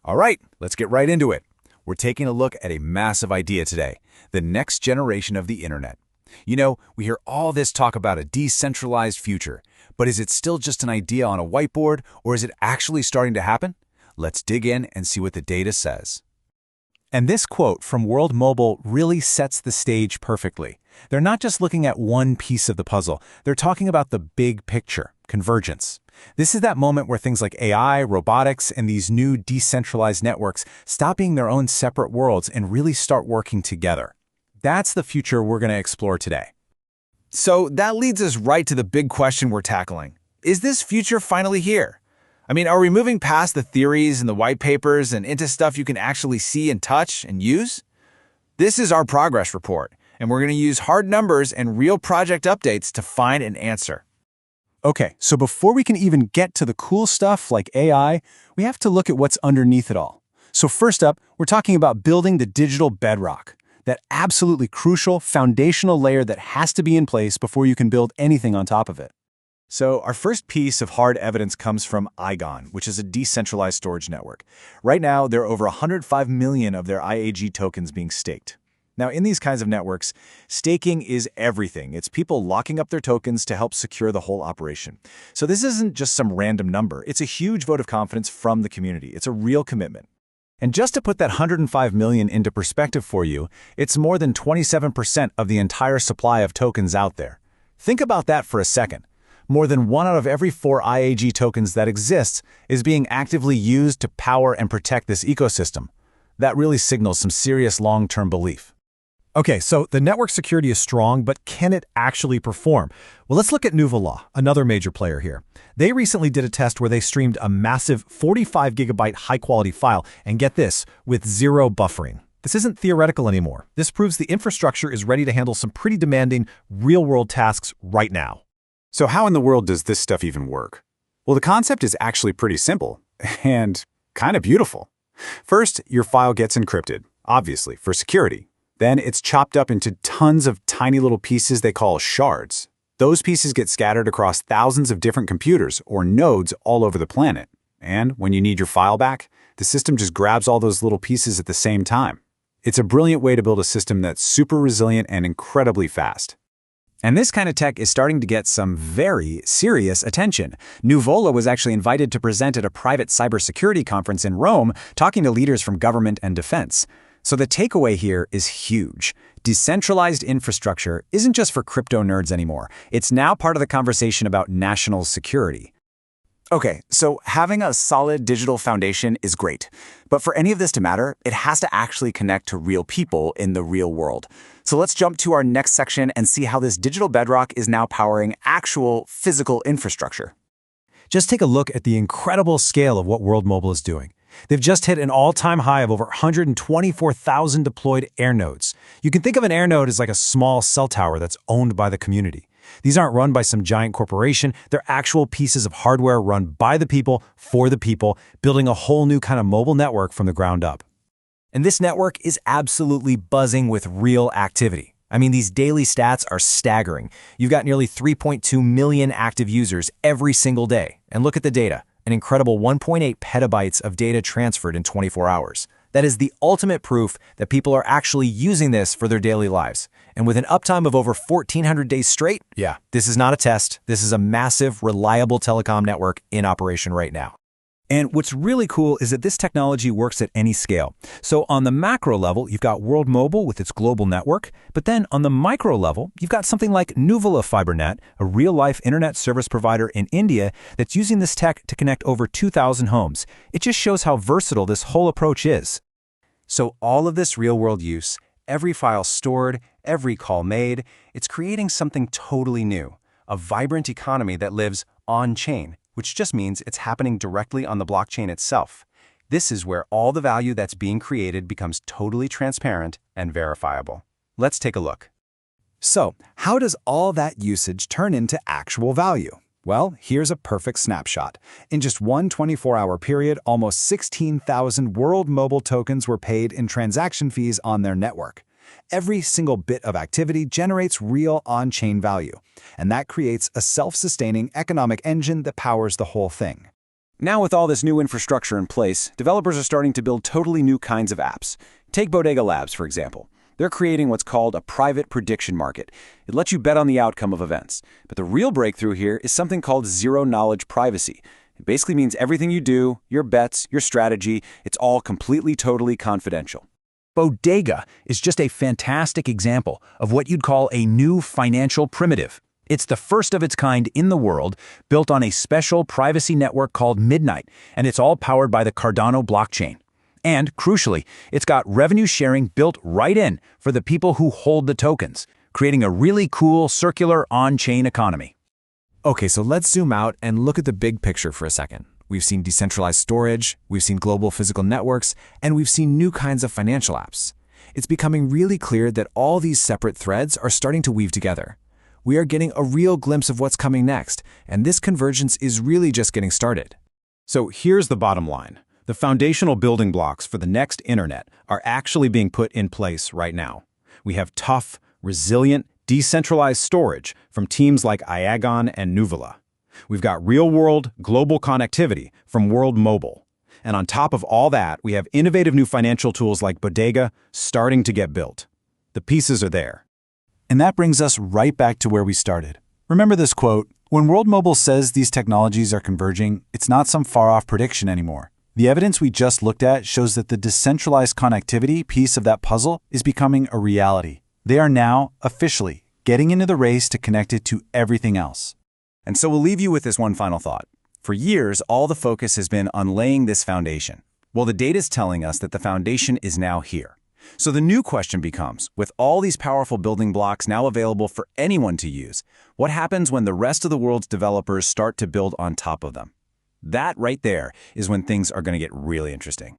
All right, let's get right into it. We're taking a look at a massive idea today, the next generation of the internet. We hear all this talk about a decentralized future, but is it still just an idea on a whiteboard, or is it actually starting to happen? Let's dig in and see what the data says. And this quote from World Mobile really sets the stage perfectly. They're not just looking at one piece of the puzzle, they're talking about the big picture, convergence. This is that moment where things like AI, robotics, and these new decentralized networks stop being their own separate worlds and really start working together. That's the future we're going to explore today. So that leads us right to the big question we're tackling. Is this future finally here? Are we moving past the theories and the white papers and into stuff you can actually see and touch and use? This is our progress report, and we're going to use hard numbers and real project updates to find an answer. Okay, so before we can even get to the cool stuff like AI, we have to look at what's underneath it all. So first up, we're talking about building the digital bedrock, that absolutely crucial foundational layer that has to be in place before you can build anything on top of it. So our first piece of hard evidence comes from Iagon, which is a decentralized storage network. Right now, there are over 105 million of their IAG tokens being staked. Now, in these kinds of networks, staking is everything. It's people locking up their tokens to help secure the whole operation. So this isn't just some random number. It's a huge vote of confidence from the community. It's a real commitment. And just to put that 105 million into perspective for you, it's more than 27% of the entire supply of tokens out there. Think about that for a second. More than 1 out of every 4 IAG tokens that exists is being actively used to power and protect this ecosystem. That really signals some serious long-term belief. Okay, so the network security is strong, but can it actually perform? Well, let's look at Nuvola, another major player here. They recently did a test where they streamed a massive 45 gigabyte high-quality file, and get this, with zero buffering. This isn't theoretical anymore. This proves the infrastructure is ready to handle some pretty demanding, real-world tasks right now. So how in the world does this stuff even work? Well, the concept is actually pretty simple and kind of beautiful. First, your file gets encrypted, obviously, for security. Then it's chopped up into tons of tiny little pieces they call shards. Those pieces get scattered across thousands of different computers or nodes all over the planet. And when you need your file back, the system just grabs all those little pieces at the same time. It's a brilliant way to build a system that's super resilient and incredibly fast. And this kind of tech is starting to get some very serious attention. Nuvola was actually invited to present at a private cybersecurity conference in Rome, talking to leaders from government and defense. So the takeaway here is huge. Decentralized infrastructure isn't just for crypto nerds anymore. It's now part of the conversation about national security. Okay, so having a solid digital foundation is great. But for any of this to matter, it has to actually connect to real people in the real world. So let's jump to our next section and see how this digital bedrock is now powering actual physical infrastructure. Just take a look at the incredible scale of what World Mobile is doing. They've just hit an all-time high of over 124,000 deployed air nodes. You can think of an air node as like a small cell tower that's owned by the community. These aren't run by some giant corporation. They're actual pieces of hardware run by the people, for the people, building a whole new kind of mobile network from the ground up. And this network is absolutely buzzing with real activity. These daily stats are staggering. You've got nearly 3.2 million active users every single day. And look at the data. An incredible 1.8 petabytes of data transferred in 24 hours. That is the ultimate proof that people are actually using this for their daily lives. And with an uptime of over 1,400 days straight, this is not a test. This is a massive, reliable telecom network in operation right now. And what's really cool is that this technology works at any scale. So on the macro level, you've got World Mobile with its global network. But then on the micro level, you've got something like Nuvola FiberNet, a real-life internet service provider in India that's using this tech to connect over 2,000 homes. It just shows how versatile this whole approach is. So all of this real-world use, every file stored, every call made, it's creating something totally new, a vibrant economy that lives on-chain, which just means it's happening directly on the blockchain itself. This is where all the value that's being created becomes totally transparent and verifiable. Let's take a look. So, how does all that usage turn into actual value? Well, here's a perfect snapshot. In just one 24-hour period, almost 16,000 World Mobile tokens were paid in transaction fees on their network. Every single bit of activity generates real on-chain value, and that creates a self-sustaining economic engine that powers the whole thing. Now with all this new infrastructure in place, developers are starting to build totally new kinds of apps. Take Bodega Labs, for example. They're creating what's called a private prediction market. It lets you bet on the outcome of events. But the real breakthrough here is something called zero-knowledge privacy. It basically means everything you do, your bets, your strategy, it's all completely, totally confidential. Bodega is just a fantastic example of what you'd call a new financial primitive. It's the first of its kind in the world, built on a special privacy network called Midnight, and it's all powered by the Cardano blockchain. And, crucially, it's got revenue sharing built right in for the people who hold the tokens, creating a really cool circular on-chain economy. Okay, so let's zoom out and look at the big picture for a second. We've seen decentralized storage, we've seen global physical networks, and we've seen new kinds of financial apps. It's becoming really clear that all these separate threads are starting to weave together. We are getting a real glimpse of what's coming next, and this convergence is really just getting started. So here's the bottom line. The foundational building blocks for the next internet are actually being put in place right now. We have tough, resilient, decentralized storage from teams like Iagon and Nuvola. We've got real-world, global connectivity from World Mobile. And on top of all that, we have innovative new financial tools like Bodega starting to get built. The pieces are there. And that brings us right back to where we started. Remember this quote, "When World Mobile says these technologies are converging, it's not some far-off prediction anymore. The evidence we just looked at shows that the decentralized connectivity piece of that puzzle is becoming a reality. They are now, officially, getting into the race to connect it to everything else." And so we'll leave you with this one final thought. For years, all the focus has been on laying this foundation. Well, the data's telling us that the foundation is now here. So the new question becomes, with all these powerful building blocks now available for anyone to use, what happens when the rest of the world's developers start to build on top of them? That right there is when things are going to get really interesting.